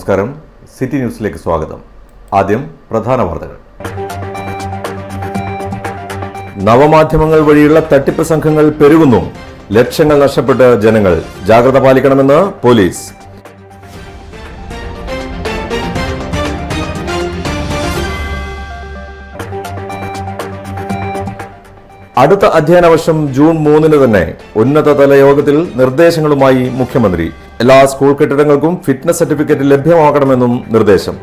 നമസ്കാരം, സിറ്റി ന്യൂസിലേക്ക് സ്വാഗതം. ആദ്യം പ്രധാന വാർത്തകൾ. നവമാധ്യമങ്ങൾ വഴിയുള്ള തട്ടിപ്പ് സംഘങ്ങൾ പെരുകുന്നു. ലക്ഷങ്ങൾ നഷ്ടപ്പെട്ട് ജനങ്ങൾ. ജാഗ്രത പാലിക്കണമെന്ന് പോലീസ്. അടുത്ത അധ്യയന വർഷം ജൂൺ 3 തന്നെ ഉന്നതതല യോഗത്തിൽ നിർദ്ദേശങ്ങളുമായി മുഖ്യമന്ത്രി. എല്ലാ സ്കൂൾ കെട്ടിടങ്ങൾക്കും ഫിറ്റ്നസ് സർട്ടിഫിക്കറ്റ് ലഭ്യമാക്കണമെന്നും നിർദ്ദേശം.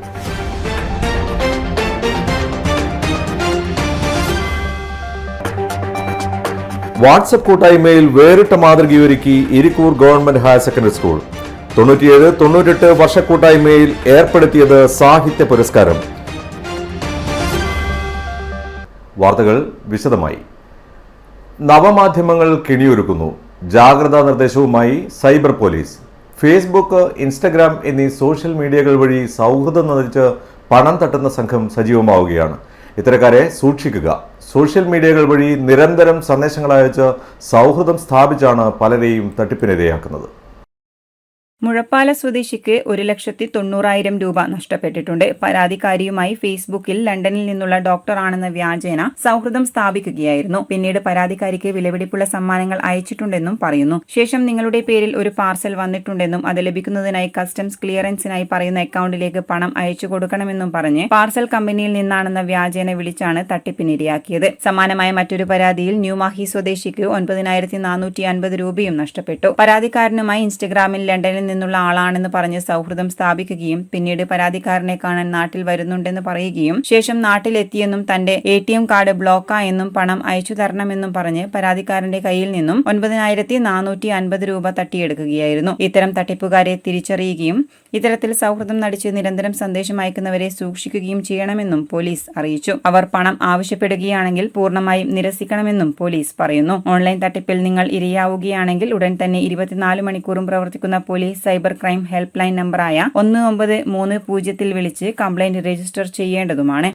വാട്സ്ആപ്പ് കൂട്ടായ്മയിൽ വേറിട്ട മാതൃകയൊരുക്കി Irikkur government higher secondary school. 97-98 വർഷ കൂട്ടായ്മയിൽ ഏർപ്പെടുത്തിയത് സാഹിത്യ പുരസ്കാരം. വാർത്തകൾ വിശദമായി. നവമാധ്യമങ്ങൾ കെണിയൊരുക്കുന്നു. ജാഗ്രതാ നിർദ്ദേശവുമായി സൈബർ പോലീസ്. ഫേസ്ബുക്ക്, ഇൻസ്റ്റഗ്രാം എന്നീ സോഷ്യൽ മീഡിയകൾ വഴി സൗഹൃദം നടിച്ച് പണം തട്ടുന്ന സംഘം സജീവമാവുകയാണ്. ഇത്തരക്കാരെ സൂക്ഷിക്കുക. സോഷ്യൽ മീഡിയകൾ വഴി നിരന്തരം സന്ദേശങ്ങൾ അയച്ച് സൗഹൃദം സ്ഥാപിച്ചാണ് പലരെയും തട്ടിപ്പിനിരയാക്കുന്നത്. മുഴപ്പാല സ്വദേശിക്ക് 1,90,000 രൂപ നഷ്ടപ്പെട്ടിട്ടുണ്ട്. പരാതിക്കാരിയുമായി ഫേസ്ബുക്കിൽ ലണ്ടനിൽ നിന്നുള്ള ഡോക്ടറാണെന്ന വ്യാജേന സൗഹൃദം സ്ഥാപിക്കുകയായിരുന്നു. പിന്നീട് പരാതിക്കാരിക്ക് വിലപിടിപ്പുള്ള സമ്മാനങ്ങൾ അയച്ചിട്ടുണ്ടെന്നും പറയുന്നു. ശേഷം നിങ്ങളുടെ പേരിൽ ഒരു പാർസൽ വന്നിട്ടുണ്ടെന്നും അത് ലഭിക്കുന്നതിനായി കസ്റ്റംസ് ക്ലിയറൻസിനായി പറയുന്ന അക്കൗണ്ടിലേക്ക് പണം അയച്ചു കൊടുക്കണമെന്നും പറഞ്ഞ് പാർസൽ കമ്പനിയിൽ നിന്നാണെന്ന വ്യാജേന വിളിച്ചാണ് തട്ടിപ്പിനിരയാക്കിയത്. സമാനമായ മറ്റൊരു പരാതിയിൽ ന്യൂമാഹി സ്വദേശിക്ക് 9,450 രൂപയും നഷ്ടപ്പെട്ടു. പരാതിക്കാരനുമായി ഇൻസ്റ്റഗ്രാമിൽ ലണ്ടനിൽ നിന്നുള്ള ആളാണെന്ന് പറഞ്ഞ് സൗഹൃദം സ്ഥാപിക്കുകയും പിന്നീട് പരാതിക്കാരനെ കാണാൻ നാട്ടിൽ വരുന്നുണ്ടെന്ന് പറയുകയും ശേഷം നാട്ടിലെത്തിയെന്നും തന്റെ ATM കാർഡ് ബ്ലോക്കായെന്നും പണം അയച്ചു തരണമെന്നും പറഞ്ഞ് പരാതിക്കാരന്റെ കയ്യിൽ നിന്നും 9,450 രൂപ തട്ടിയെടുക്കുകയായിരുന്നു. ഇത്തരം തട്ടിപ്പുകാരെ തിരിച്ചറിയുകയും ഇത്തരത്തിൽ സൗഹൃദം നടിച്ച് നിരന്തരം സന്ദേശം അയക്കുന്നവരെ സൂക്ഷിക്കുകയും ചെയ്യണമെന്നും പോലീസ് അറിയിച്ചു. അവർ പണം ആവശ്യപ്പെടുകയാണെങ്കിൽ പൂർണ്ണമായും നിരസിക്കണമെന്നും പോലീസ് പറയുന്നു. ഓൺലൈൻ തട്ടിപ്പിൽ നിങ്ങൾ ഇരയാവുകയാണെങ്കിൽ ഉടൻ തന്നെ 24 മണിക്കൂറും പ്രവർത്തിക്കുന്ന police cyber crime help line നമ്പറായ 1930 വിളിച്ച് കംപ്ലൈന്റ് രജിസ്റ്റർ ചെയ്യേണ്ടതുമാണ്.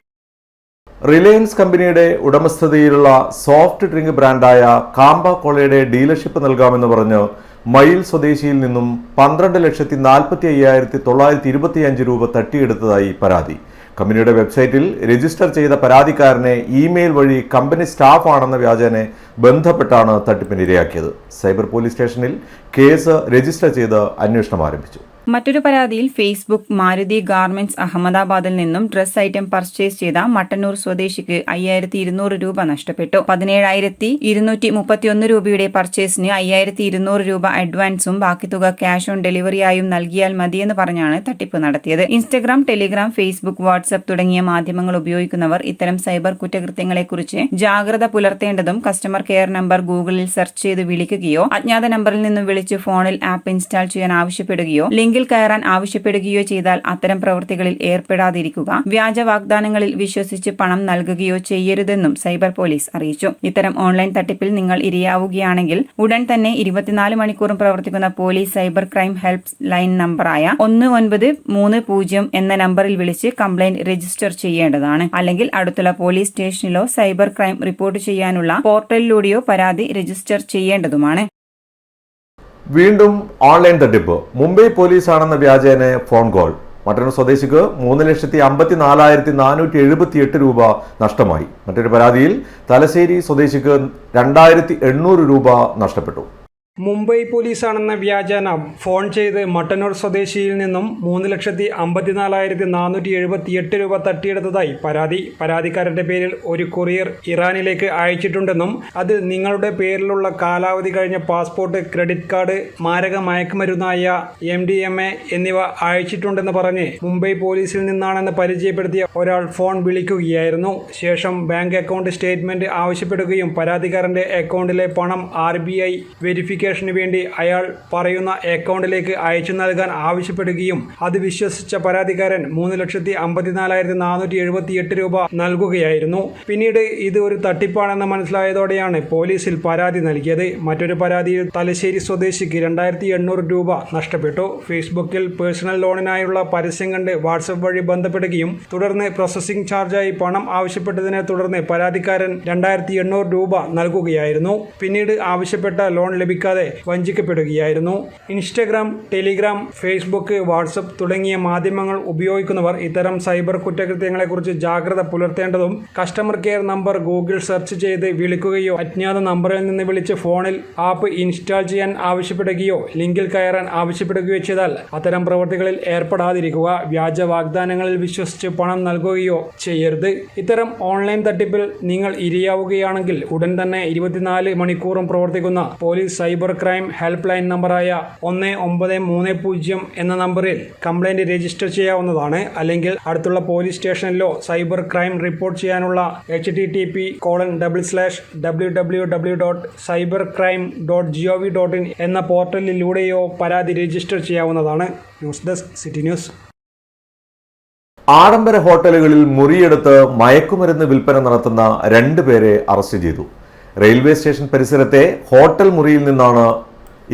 റിലയൻസ് കമ്പനിയുടെ ഉടമസ്ഥതയിലുള്ള സോഫ്റ്റ് ഡ്രിങ്ക് ബ്രാൻഡായ കാമ്പ കോളയുടെ ഡീലർഷിപ്പ് നൽകാമെന്ന് പറഞ്ഞ് മയിൽ സ്വദേശിയിൽ നിന്നും 12,45,925 രൂപ തട്ടിയെടുത്തതായി പരാതി. കമ്പനിയുടെ വെബ്സൈറ്റിൽ രജിസ്റ്റർ ചെയ്ത പരാതിക്കാരനെ ഇമെയിൽ വഴി കമ്പനി സ്റ്റാഫ് ആണെന്ന വ്യാജേന ബന്ധപ്പെട്ടാണ് തട്ടിപ്പിനിരയാക്കിയത്. സൈബർ പോലീസ് സ്റ്റേഷനിൽ കേസ് രജിസ്റ്റർ ചെയ്ത് അന്വേഷണം ആരംഭിച്ചു. മറ്റൊരു പരാതിയിൽ ഫേസ്ബുക്ക് മാരുതി ഗാർമെന്റ്സ് അഹമ്മദാബാദിൽ നിന്നും ഡ്രസ് ഐറ്റം പർച്ചേസ് ചെയ്ത മട്ടന്നൂർ സ്വദേശിക്ക് 5,200 രൂപ നഷ്ടപ്പെട്ടു. 17,231 രൂപയുടെ പർച്ചേസിന് 5,200 രൂപ അഡ്വാൻസും ബാക്കി തുക ക്യാഷ് ഓൺ ഡെലിവറിയായും നൽകിയാൽ മതിയെന്ന് പറഞ്ഞാണ് തട്ടിപ്പ് നടത്തിയത്. ഇൻസ്റ്റഗ്രാം, ടെലിഗ്രാം, ഫേസ്ബുക്ക്, വാട്സ്ആപ്പ് തുടങ്ങിയ മാധ്യമങ്ങൾ ഉപയോഗിക്കുന്നവർ ഇത്തരം സൈബർ കുറ്റകൃത്യങ്ങളെക്കുറിച്ച് ജാഗ്രത പുലർത്തേണ്ടതും കസ്റ്റമർ കെയർ നമ്പർ ഗൂഗിളിൽ സെർച്ച് ചെയ്ത് വിളിക്കുകയോ അജ്ഞാത നമ്പറിൽ നിന്നും വിളിച്ച് ഫോണിൽ ആപ്പ് ഇൻസ്റ്റാൾ ചെയ്യാൻ ആവശ്യപ്പെടുകയോ ലിങ്കിൽ കയറാൻ ആവശ്യപ്പെടുകയോ ചെയ്താൽ അത്തരം പ്രവൃത്തികളിൽ ഏർപ്പെടാതിരിക്കുക. വ്യാജ വാഗ്ദാനങ്ങളിൽ വിശ്വസിച്ച് പണം നൽകുകയോ ചെയ്യരുതെന്നും സൈബർ പോലീസ് അറിയിച്ചു. ഇത്തരം ഓൺലൈൻ തട്ടിപ്പിൽ നിങ്ങൾ ഇരയാവുകയാണെങ്കിൽ ഉടൻ തന്നെ 24 മണിക്കൂറും പ്രവർത്തിക്കുന്ന police cyber crime help line നമ്പറായ 1930 എന്ന നമ്പറിൽ വിളിച്ച് കംപ്ലൈന്റ് രജിസ്റ്റർ ചെയ്യേണ്ടതാണ്. അല്ലെങ്കിൽ അടുത്തുള്ള പോലീസ് സ്റ്റേഷനിലോ സൈബർ ക്രൈം റിപ്പോർട്ട് ചെയ്യാനുള്ള പോർട്ടലിലൂടെയോ പരാതി രജിസ്റ്റർ ചെയ്യേണ്ടതുമാണ്. വീണ്ടും ഓൺലൈൻ തട്ടിപ്പ്. മുംബൈ പോലീസാണെന്ന വ്യാജേന ഫോൺ കോൾ. മറ്റൊരു സ്വദേശിക്ക് 3,54,478 രൂപ നഷ്ടമായി. മറ്റൊരു പരാതിയിൽ തലശ്ശേരി സ്വദേശിക്ക് 2,800 രൂപ നഷ്ടപ്പെട്ടു. മുംബൈ പോലീസാണെന്ന വ്യാജേന ഫോൺ ചെയ്ത് മട്ടന്നൂർ സ്വദേശിയിൽ നിന്നും 3,54,478 രൂപ തട്ടിയെടുത്തതായി പരാതി. പരാതിക്കാരന്റെ പേരിൽ ഒരു കൊറിയർ ഇറാനിലേക്ക് അയച്ചിട്ടുണ്ടെന്നും അതിൽ നിങ്ങളുടെ പേരിലുള്ള കാലാവധി കഴിഞ്ഞ പാസ്പോർട്ട്, ക്രെഡിറ്റ് കാർഡ്, മാരക മയക്കുമരുന്നായ MDMA എന്നിവ അയച്ചിട്ടുണ്ടെന്ന് പറഞ്ഞ് മുംബൈ പോലീസിൽ നിന്നാണെന്ന് പരിചയപ്പെടുത്തിയ ഒരാൾ ഫോൺ വിളിക്കുകയായിരുന്നു. ശേഷം ബാങ്ക് അക്കൗണ്ട് സ്റ്റേറ്റ്മെന്റ് ആവശ്യപ്പെടുകയും പരാതിക്കാരന്റെ അക്കൗണ്ടിലെ പണം RBI വെരിഫിക്കേഷൻ വേണ്ടി അയാൾ പറയുന്ന അക്കൗണ്ടിലേക്ക് അയച്ചു നൽകാൻ ആവശ്യപ്പെടുകയും അത് വിശ്വസിച്ച പരാതിക്കാരൻ 3,54,478 രൂപ നൽകുകയായിരുന്നു. പിന്നീട് ഇത് ഒരു തട്ടിപ്പാണെന്ന് മനസ്സിലായതോടെയാണ് പോലീസിൽ പരാതി നൽകിയത്. മറ്റൊരു പരാതിയിൽ തലശ്ശേരി സ്വദേശിക്ക് 2,800 രൂപ നഷ്ടപ്പെട്ടു. ഫേസ്ബുക്കിൽ പേഴ്സണൽ ലോണിനായുള്ള പരസ്യം കണ്ട് വാട്സ്ആപ്പ് വഴി ബന്ധപ്പെടുകയും തുടർന്ന് പ്രോസസ്സിംഗ് ചാർജായി പണം ആവശ്യപ്പെട്ടതിനെ തുടർന്ന് പരാതിക്കാരൻ 2,800 രൂപ നൽകുകയായിരുന്നു. പിന്നീട് ആവശ്യപ്പെട്ട ലോൺ ലഭിക്കാതെ അറിയാതെ വഞ്ചിക്കപ്പെടുകയായിരുന്നു. ഇൻസ്റ്റഗ്രാം, ടെലിഗ്രാം, ഫേസ്ബുക്ക്, വാട്സപ്പ് തുടങ്ങിയ മാധ്യമങ്ങൾ ഉപയോഗിക്കുന്നവർ ഇത്തരം സൈബർ കുറ്റകൃത്യങ്ങളെക്കുറിച്ച് ജാഗ്രത പുലർത്തേണ്ടതും customer care number Google search ചെയ്ത് വിളിക്കുകയോ അജ്ഞാത നമ്പറിൽ നിന്ന് വിളിച്ച് ഫോണിൽ ആപ്പ് ഇൻസ്റ്റാൾ ചെയ്യാൻ ആവശ്യപ്പെടുകയോ ലിങ്കിൽ കയറാൻ ആവശ്യപ്പെടുകയോ ചെയ്താൽ അത്തരം പ്രവൃത്തികളിൽ ഏർപ്പെടാതിരിക്കുക. വ്യാജ വാഗ്ദാനങ്ങളിൽ വിശ്വസിച്ച് പണം നൽകുകയോ ചെയ്യരുത്. ഇത്തരം ഓൺലൈൻ തട്ടിപ്പിൽ നിങ്ങൾ ഇരയാവുകയാണെങ്കിൽ ഉടൻ തന്നെ 24 മണിക്കൂറും പ്രവർത്തിക്കുന്ന police cyber crime help line നമ്പറായ 1930 എന്ന നമ്പറിൽ കംപ്ലൈന്റ് രജിസ്റ്റർ ചെയ്യാവുന്നതാണ്. അല്ലെങ്കിൽ അടുത്തുള്ള പോലീസ് സ്റ്റേഷനിലോ സൈബർ ക്രൈം റിപ്പോർട്ട് ചെയ്യാനുള്ള http://www.cybercrime.gov.in എന്ന പോർട്ടലിലൂടെയോ പരാതി രജിസ്റ്റർ ചെയ്യാവുന്നതാണ്. News desk city news. ആഡംബര ഹോട്ടലുകളിൽ മുറിയെടുത്ത് മയക്കുമരുന്ന് വിൽപ്പന നടത്തുന്ന 2 പേരെ അറസ്റ്റ് ചെയ്തു. റെയിൽവേ സ്റ്റേഷൻ പരിസരത്തെ ഹോട്ടൽ മുറിയിൽ നിന്നാണ്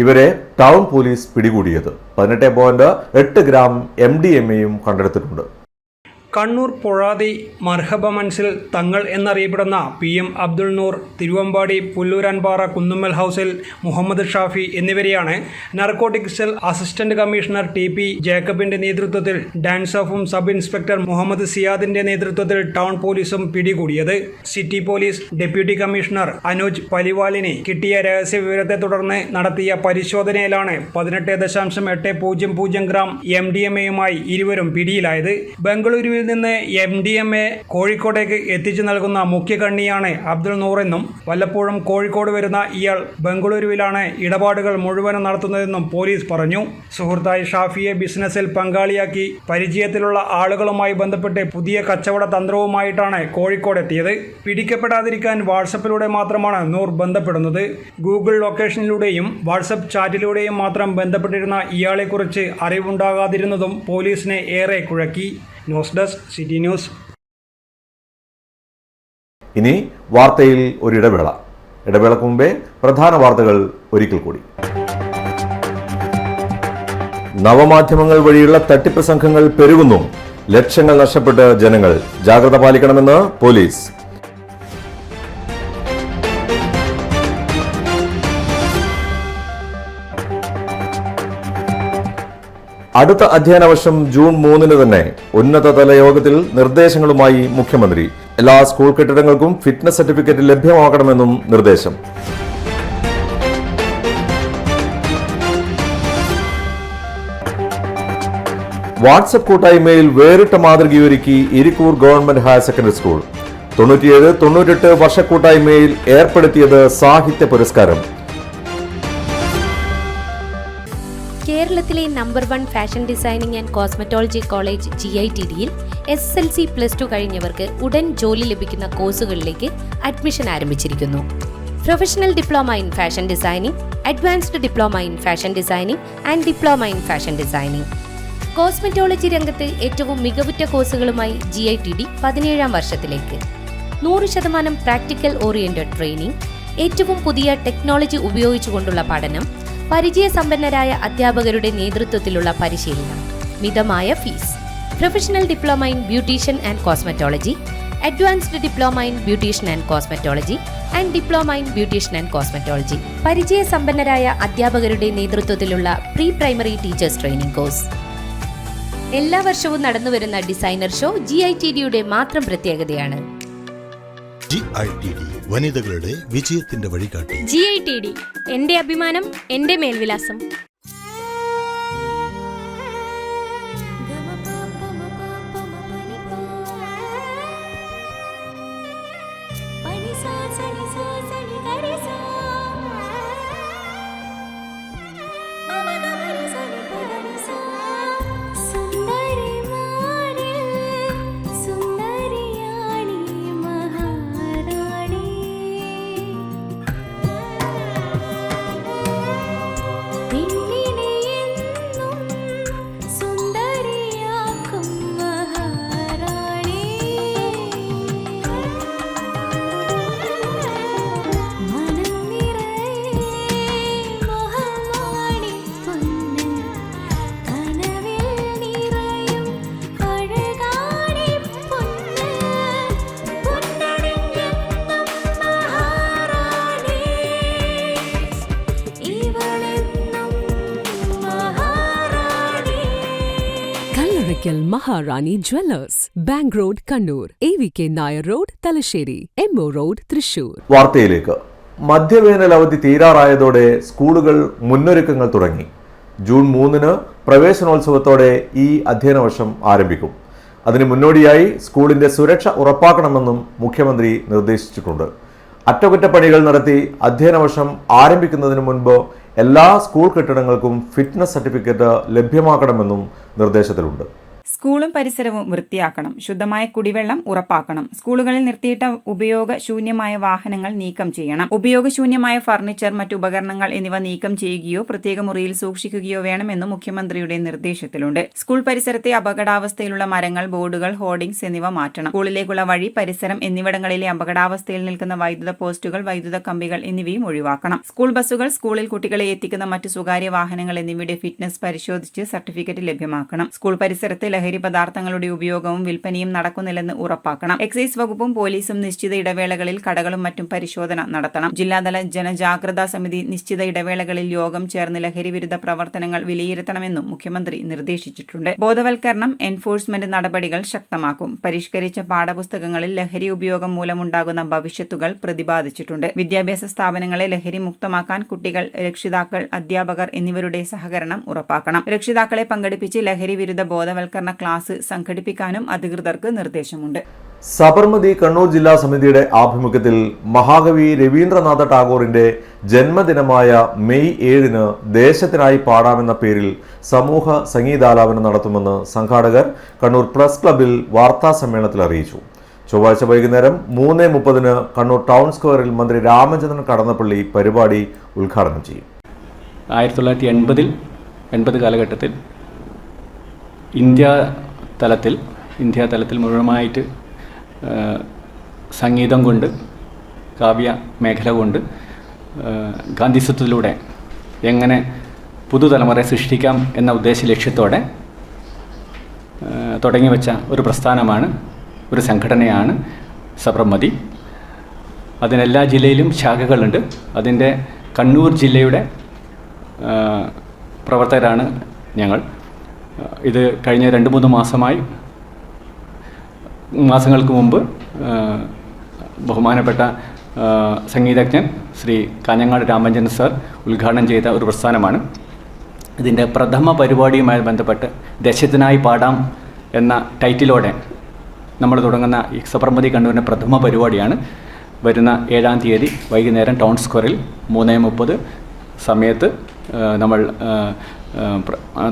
ഇവരെ ടൗൺ പോലീസ് പിടികൂടിയത്. 18.8 ഗ്രാം MDMAയും കണ്ടെടുത്തിട്ടുണ്ട്. കണ്ണൂർ പൊഴാതി മർഹബ മൻസിൽ തങ്ങൾ എന്നറിയപ്പെടുന്ന PM അബ്ദുൾ നൂർ, തിരുവമ്പാടി പുല്ലൂരാൻപാറ കുന്നുമ്മൽ ഹൗസിൽ മുഹമ്മദ് ഷാഫി എന്നിവരെയാണ് narcotic cell assistant commissioner TP ജേക്കബിന്റെ നേതൃത്വത്തിൽ ഡാൻസ് ഓഫും സബ് ഇൻസ്പെക്ടർ മുഹമ്മദ് സിയാദിന്റെ നേതൃത്വത്തിൽ ടൗൺ പോലീസും പിടികൂടിയത്. City police deputy commissioner Anuj പലിവാലിന് കിട്ടിയ രഹസ്യ വിവരത്തെ തുടർന്ന് നടത്തിയ പരിശോധനയിലാണ് 18.80 ഗ്രാം MDMAയുമായി ഇരുവരും പിടിയിലായത്. ബംഗളൂരുവിൽ നിന്ന് MDMA കോഴിക്കോട്ടേക്ക് എത്തിച്ചു നൽകുന്ന മുഖ്യ കണ്ണിയാണ് അബ്ദുൾ നൂറെന്നും വല്ലപ്പോഴും കോഴിക്കോട് വരുന്ന ഇയാൾ ബംഗളൂരുവിലാണ് ഇടപാടുകൾ മുഴുവനും നടത്തുന്നതെന്നും പോലീസ് പറഞ്ഞു. സുഹൃത്തായ ഷാഫിയെ ബിസിനസ്സിൽ പങ്കാളിയാക്കി പരിചയത്തിലുള്ള ആളുകളുമായി ബന്ധപ്പെട്ട് പുതിയ കച്ചവട തന്ത്രവുമായിട്ടാണ് കോഴിക്കോട് എത്തിയത്. പിടിക്കപ്പെടാതിരിക്കാൻ വാട്സപ്പിലൂടെ മാത്രമാണ് നൂർ ബന്ധപ്പെടുന്നത്. ഗൂഗിൾ ലൊക്കേഷനിലൂടെയും വാട്സപ്പ് ചാറ്റിലൂടെയും മാത്രം ബന്ധപ്പെട്ടിരുന്ന ഇയാളെക്കുറിച്ച് അറിവുണ്ടാകാതിരുന്നതും പോലീസിനെ ഏറെ കുഴക്കി. News desk city news. ഇനി വാർത്തയിൽ ഒരിടവേള. ഇടവേളക്ക് മുമ്പേ പ്രധാന വാർത്തകൾ ഒരിക്കൽ കൂടി. നവമാധ്യമങ്ങൾ വഴിയുള്ള തട്ടിപ്പ് സംഘങ്ങൾ പെരുകുന്നു. ലക്ഷങ്ങൾ നഷ്ടപ്പെട്ട് ജനങ്ങൾ. ജാഗ്രത പാലിക്കണമെന്ന് പോലീസ്. അടുത്ത അധ്യയന വർഷം ജൂൺ 3 തന്നെ ഉന്നതതല യോഗത്തിൽ നിർദ്ദേശങ്ങളുമായി മുഖ്യമന്ത്രി. എല്ലാ സ്കൂൾ കെട്ടിടങ്ങൾക്കും ഫിറ്റ്നസ് സർട്ടിഫിക്കറ്റ് ലഭ്യമാക്കണമെന്നും നിർദ്ദേശം. വാട്സപ്പ് കൂട്ടായ്മയിൽ വേറിട്ട മാതൃകയൊരുക്കി Irikkur government higher secondary school. 97-98 വർഷ കൂട്ടായ്മയിൽ ഏർപ്പെടുത്തിയത് സാഹിത്യ പുരസ്കാരം. കേരളത്തിലെ number 1 fashion designing and cosmetology college GITDയിൽ SSLC+2 കഴിഞ്ഞവർക്ക് ഉടൻ ജോലി ലഭിക്കുന്ന കോഴ്സുകളിലേക്ക് അഡ്മിഷൻ ആരംഭിച്ചിരിക്കുന്നു. Professional diploma in fashion designing, advanced diploma in fashion designing and diploma in fashion designing. Cosmetology രംഗത്ത് ഏറ്റവും മികവുറ്റ കോഴ്സുകളുമായി GITD 17ാം വർഷത്തിലേക്ക്. 100% പ്രാക്ടിക്കൽ ഓറിയന്റഡ് ട്രെയിനിങ്, ഏറ്റവും പുതിയ ടെക്നോളജി ഉപയോഗിച്ചുകൊണ്ടുള്ള പഠനം, പരിചയസമ്പന്നരായ അധ്യാപകരുടെ നേതൃത്വത്തിലുള്ള പരിശീലനം, മിതമായ fees. Professional diploma in beautician and cosmetology, advanced diploma in beautician and cosmetology and diploma in beautician and cosmetology. പരിചയസമ്പന്നരായ അധ്യാപകരുടെ നേതൃത്വത്തിലുള്ള pre primary teachers training course. എല്ലാ വർഷവും നടന്നുവരുന്ന ഡിസൈനർ ഷോ GITDയുടെ മാത്രം പ്രത്യേകതയാണ്. GITD വനിതകളുടെ വിജയത്തിന്റെ വഴികാട്ടി. GITD എന്റെ അഭിമാനം, എന്റെ മേൽവിലാസം. Thank you. Oracle Maharani Jewellers, Bank Road, Kannur, AVK Nair Road, Talasheri, MO Road, Thrissur. വാർത്തയിലേക്ക്. മധ്യവേനൽ അവധി തീരാറായതോടെ സ്കൂളുകൾ മുന്നൊരുക്കങ്ങൾ തുടങ്ങി. ജൂൺ 3 പ്രവേശനോത്സവത്തോടെ ഈ അധ്യയന വർഷം ആരംഭിക്കും. അതിന് മുന്നോടിയായി സ്കൂളിന്റെ സുരക്ഷ ഉറപ്പാക്കണമെന്നും മുഖ്യമന്ത്രി നിർദ്ദേശിച്ചിട്ടുണ്ട്. അറ്റകുറ്റപ്പണികൾ നടത്തി അധ്യയന വർഷം ആരംഭിക്കുന്നതിന് മുൻപ് എല്ലാ സ്കൂൾ കെട്ടിടങ്ങൾക്കും ഫിറ്റ്നസ് സർട്ടിഫിക്കറ്റ് ലഭ്യമാക്കണമെന്നും നിർദ്ദേശത്തിലുണ്ട്. സ്കൂളും പരിസരവും വൃത്തിയാക്കണം. ശുദ്ധമായ കുടിവെള്ളം ഉറപ്പാക്കണം. സ്കൂളുകളിൽ നിർത്തിയിട്ട ഉപയോഗശൂന്യമായ വാഹനങ്ങൾ നീക്കം ചെയ്യണം. ഉപയോഗശൂന്യമായ ഫർണിച്ചർ, മറ്റു ഉപകരണങ്ങൾ എന്നിവ നീക്കം ചെയ്യുകയോ പ്രത്യേക മുറിയിൽ സൂക്ഷിക്കുകയോ വേണമെന്നും മുഖ്യമന്ത്രിയുടെ നിർദ്ദേശത്തിലുണ്ട്. സ്കൂൾ പരിസരത്തെ അപകടാവസ്ഥയിലുള്ള മരങ്ങൾ, ബോർഡുകൾ, ഹോർഡിംഗ്സ് എന്നിവ മാറ്റണം. സ്കൂളിലേക്കുള്ള വഴി, പരിസരം എന്നിവിടങ്ങളിലെ അപകടാവസ്ഥയിൽ നിൽക്കുന്ന വൈദ്യുത പോസ്റ്റുകൾ, വൈദ്യുത കമ്പികൾ എന്നിവയും ഒഴിവാക്കണം. സ്കൂൾ ബസ്സുകൾ, സ്കൂളിൽ കുട്ടികളെ എത്തിക്കുന്ന മറ്റു സ്വകാര്യ വാഹനങ്ങൾ എന്നിവയുടെ ഫിറ്റ്നസ് പരിശോധിച്ച് സർട്ടിഫിക്കറ്റ് ലഭ്യമാക്കണം. സ്കൂൾ പരിസരത്ത് ലഹരി പദാർത്ഥങ്ങളുടെ ഉപയോഗവും വിൽപ്പനയും നടക്കുന്നില്ലെന്ന് ഉറപ്പാക്കണം. എക്സൈസ് വകുപ്പും പോലീസും നിശ്ചിത ഇടവേളകളിൽ കടകളും മറ്റും പരിശോധന നടത്തണം. ജില്ലാതല ജനജാഗ്രതാ സമിതി നിശ്ചിത ഇടവേളകളിൽ യോഗം ചേർന്ന് ലഹരി വിരുദ്ധ പ്രവർത്തനങ്ങൾ വിലയിരുത്തണമെന്നും മുഖ്യമന്ത്രി നിർദ്ദേശിച്ചിട്ടുണ്ട്. ബോധവൽക്കരണം, എൻഫോഴ്സ്മെന്റ് നടപടികൾ ശക്തമാക്കും. പരിഷ്കരിച്ച പാഠപുസ്തകങ്ങളിൽ ലഹരി ഉപയോഗം മൂലമുണ്ടാകുന്ന ഭവിഷ്യത്തുകൾ പ്രതിപാദിച്ചിട്ടുണ്ട്. വിദ്യാഭ്യാസ സ്ഥാപനങ്ങളെ ലഹരി മുക്തമാക്കാൻ കുട്ടികൾ, രക്ഷിതാക്കൾ, അധ്യാപകർ എന്നിവരുടെ സഹകരണം ഉറപ്പാക്കണം. രക്ഷിതാക്കളെ പങ്കെടുപ്പിച്ച് ലഹരി വിരുദ്ധ ബോധവൽക്കരണ ക്ലാസ് സംഘടിപ്പിക്കാനും അധികൃതർക്ക് നിർദ്ദേശമുണ്ട്. സബർമതി കണ്ണൂർ ജില്ലാ സമിതിയുടെ ആഭിമുഖ്യത്തിൽ മഹാകവി രവീന്ദ്രനാഥ ടാഗോറിന്റെ ജന്മദിനമായ മെയ് 7 ദേശത്തിനായി പാടാമെന്ന പേരിൽ സമൂഹ സംഗീതാലാപനം നടത്തുമെന്ന് സംഘാടകർ കണ്ണൂർ പ്രസ് ക്ലബിൽ വാർത്താ സമ്മേളനത്തിൽ അറിയിച്ചു. ചൊവ്വാഴ്ച വൈകുന്നേരം 3:30 കണ്ണൂർ ടൗൺ സ്ക്വയറിൽ മന്ത്രി രാമചന്ദ്രൻ കടന്നപ്പള്ളി പരിപാടി ഉദ്ഘാടനം ചെയ്യും. 1980 കാലഘട്ടത്തിൽ ഇന്ത്യ തലത്തിൽ മുഴുവനായിട്ട് സംഗീതം കൊണ്ട്, കാവ്യ മേഖല കൊണ്ട് ഗാന്ധിസത്വത്തിലൂടെ എങ്ങനെ പുതുതലമുറയെ സൃഷ്ടിക്കാം എന്ന ഉദ്ദേശ ലക്ഷ്യത്തോടെ തുടങ്ങിവെച്ച ഒരു പ്രസ്ഥാനമാണ്, ഒരു സംഘടനയാണ് സബർമതി. അതിനെല്ലാ ജില്ലയിലും ശാഖകളുണ്ട്. അതിൻ്റെ കണ്ണൂർ ജില്ലയുടെ പ്രവർത്തകരാണ് ഞങ്ങൾ. ഇത് കഴിഞ്ഞ 2-3 മാസങ്ങൾക്ക് മുമ്പ് ബഹുമാനപ്പെട്ട സംഗീതജ്ഞൻ ശ്രീ കാഞ്ഞങ്ങാട് രാമചന്ദ്രൻ സർ ഉദ്ഘാടനം ചെയ്ത ഒരു പ്രസ്ഥാനമാണ്. ഇതിൻ്റെ പ്രഥമ പരിപാടിയുമായി ബന്ധപ്പെട്ട് ദേശത്തിനായി പാടാം എന്ന ടൈറ്റിലോടെ നമ്മൾ തുടങ്ങുന്ന ഈ സബർമതി കണ്ണൂരിൻ്റെ പ്രഥമ പരിപാടിയാണ് വരുന്ന 7-ാം തീയതി വൈകുന്നേരം ടൗൺ സ്ക്വയറിൽ 3:30 സമയത്ത് നമ്മൾ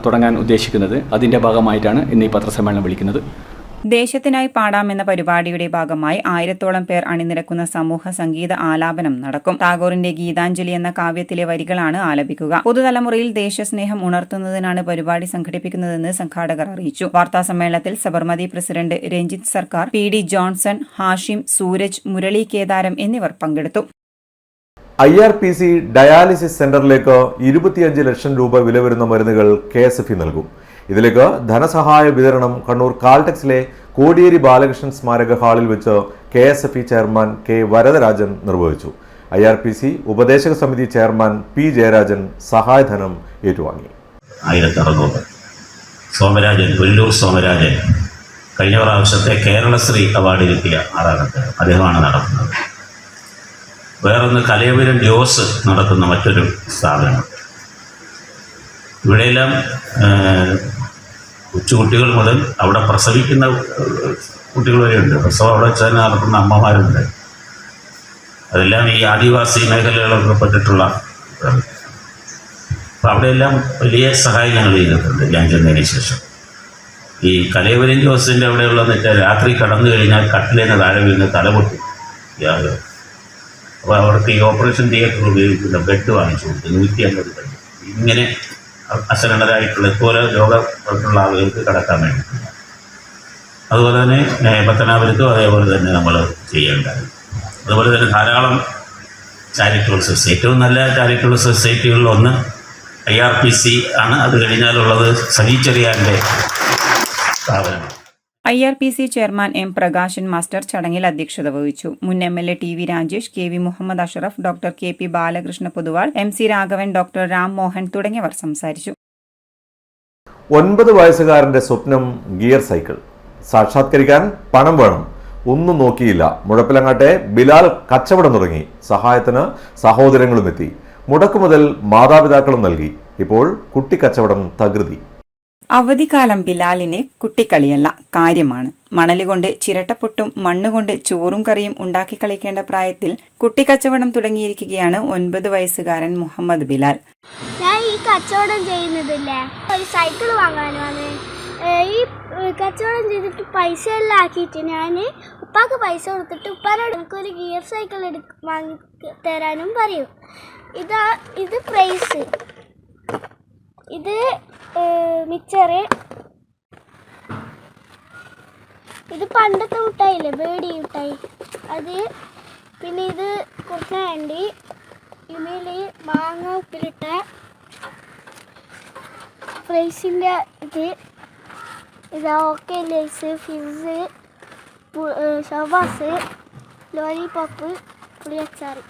തുടങ്ങാൻ ഉദ്ദേശിക്കുന്നത്. അതിൻ്റെ ഭാഗമായിട്ടാണ് ഇന്ന് ഈ പത്രസമ്മേളനം വിളിക്കുന്നത്. ദേശത്തിനായി പാടാമെന്ന പരിപാടിയുടെ ഭാഗമായി 1000-ഓളം പേർ അണിനിരക്കുന്ന സമൂഹ സംഗീത ആലാപനം നടക്കും. ടാഗോറിന്റെ ഗീതാഞ്ജലി എന്ന കാവ്യത്തിലെ വരികളാണ് ആലപിക്കുക. പുതുതലമുറയിൽ ദേശസ്നേഹം ഉണർത്തുന്നതിനാണ് പരിപാടി സംഘടിപ്പിക്കുന്നതെന്ന് സംഘാടകർ അറിയിച്ചു. വാർത്താസമ്മേളനത്തിൽ സബർമതി പ്രസിഡന്റ് രഞ്ജിത്ത് സർക്കാർ, PD ജോൺസൺ, ഹാഷിം, സൂരജ്, മുരളി കേദാരം എന്നിവർ പങ്കെടുത്തു. IRPC ഡയാലിസിസ് സെന്ററിലേക്ക് 25 ലക്ഷം രൂപ വില വരുന്ന മരുന്നുകൾ KSFE നൽകും. ഇതിലേക്ക് ധനസഹായ വിതരണം കണ്ണൂർ കാൽടെക്സിലെ കോടിയേരി ബാലകൃഷ്ണൻ സ്മാരക ഹാളിൽ വെച്ച് KSFE ചെയർമാൻ K വരദരാജൻ നിർവഹിച്ചു. IRPC ഉപദേശക സമിതി ചെയർമാൻ P ജയരാജൻ സഹായധനം ഏറ്റുവാങ്ങി. 1600 സോമരാജൻ, വെല്ലൂർ സോമരാജൻ കഴിഞ്ഞ പ്രാവശ്യത്തെ കേരളശ്രീ അവാർഡ് കിട്ടിയ ആളാണ്. അദ്ദേഹമാണ് നടത്തുന്നത്. വേറൊന്ന് കലയപുരം ജോസ് നടത്തുന്ന മറ്റൊരു സ്ഥാപനം. ഇവിടെയെല്ലാം കൊച്ചുകുട്ടികൾ മുതൽ അവിടെ പ്രസവിക്കുന്ന കുട്ടികൾ വരെയുണ്ട്. പ്രസവം അവിടെ വെച്ച് തന്നെ നടത്തുന്ന അമ്മമാരുണ്ട്. അതെല്ലാം ഈ ആദിവാസി മേഖലകളൊക്കെ പെട്ടിട്ടുള്ള. അപ്പോൾ അവിടെയെല്ലാം വലിയ സഹായം ഞങ്ങൾ ചെയ്തിട്ടുണ്ട് ഞാൻ ചെന്നതിന് ശേഷം. ഈ കലയപുരം ജോസിൻ്റെ അവിടെയുള്ളതെന്ന് വെച്ചാൽ രാത്രി കടന്നു കഴിഞ്ഞാൽ കട്ടിലേന്ന് താഴെ വീണ് തലപൊട്ടി. അപ്പോൾ അവർക്ക് ഈ ഓപ്പറേഷൻ തിയേറ്റർ ഉപയോഗിക്കുന്ന ബെഡ് വാങ്ങിച്ചു കൊടുത്തു. 150 ബെഡ്. ഇങ്ങനെ അശരണരായിട്ടുള്ള ഇതുപോലെ രോഗമുള്ള ആളുകൾക്ക് കിടക്കാൻ വേണ്ടിയിട്ടുണ്ട്. അതുപോലെ തന്നെ പത്തനാപുരത്തും അതേപോലെ തന്നെ നമ്മൾ ചെയ്യേണ്ടത്. അതുപോലെ തന്നെ ധാരാളം ചാരിറ്റബിൾ സൊസൈറ്റി, ഏറ്റവും നല്ല ചാരിറ്റബിൾ സൊസൈറ്റികളിലൊന്ന് IRPC ആണ്. അത് കഴിഞ്ഞാലുള്ളത് സജി ചെറിയാൻ്റെ സ്ഥാപനം. IRPC chairman M Prakashan master ചടങ്ങിൽ അധ്യക്ഷത വഹിച്ചു. മുൻ MLA TV Rajesh, KV Muhammad Ashraf, doctor KP Balakrishna Poduval, MC Raghavan, doctor Ram Mohan തുടങ്ങിയവർ സംസാരിച്ചു. 9 വയസ്സുകാരന്റെ സ്വപ്നം ഗിയർ സൈക്കിൾ. സാക്ഷാത്കരിക്കാൻ പണം വേണം. ഒന്നും നോക്കിയില്ല. മുഴപ്പിലങ്ങാട്ടെ ബിലാൽ കച്ചവടം തുടങ്ങി. സഹായത്തിന് സഹോദരങ്ങളും എത്തി. മുടക്കുമുതൽ മാതാപിതാക്കളും നൽകി. ഇപ്പോൾ കുട്ടിക്കച്ചവടം തകൃതി. അവധിക്കാലം ബിലാലിന് കുട്ടിക്കളിയല്ല, കാര്യമാണ്. മണലുകൊണ്ട് ചിരട്ടപ്പൊട്ടും മണ്ണുകൊണ്ട് ചോറും കറിയും ഉണ്ടാക്കി കളിക്കേണ്ട പ്രായത്തിൽ കുട്ടിക്കച്ചവടം തുടങ്ങിയിരിക്കുകയാണ് 9 വയസ്സുകാരൻ മുഹമ്മദ് ബിലാൽ. ഞാൻ ഈ കച്ചവടം ചെയ്യുന്നതില്ലേ ഒരു സൈക്കിൾ വാങ്ങാനാണ്. ഈ കച്ചവടം ചെയ്തിട്ട് പൈസ എല്ലാം ആക്കിയിട്ട് ഞാൻ ഉപ്പാക്ക് പൈസ കൊടുത്തിട്ട് ഉപ്പാനോട് എനിക്കൊരു ഗിയർ സൈക്കിൾ വാങ്ങി തരാനും പറയും. ഇത് പ്രൈസ്, ഇത് മിച്ചറ്, ഇത് പണ്ടത്തെ മിഠായില്ലേ ബേഡി മിഠായി അത്, പിന്നെ ഇത് കുറുക്കണ്ടി, ഇതിൽ മാങ്ങ ഉപ്പിലിട്ട ഫ്രൈസിൻ്റെ ഇത് okay lace, Fizz, Shavas, lollipop, പുളിയച്ചാറ്.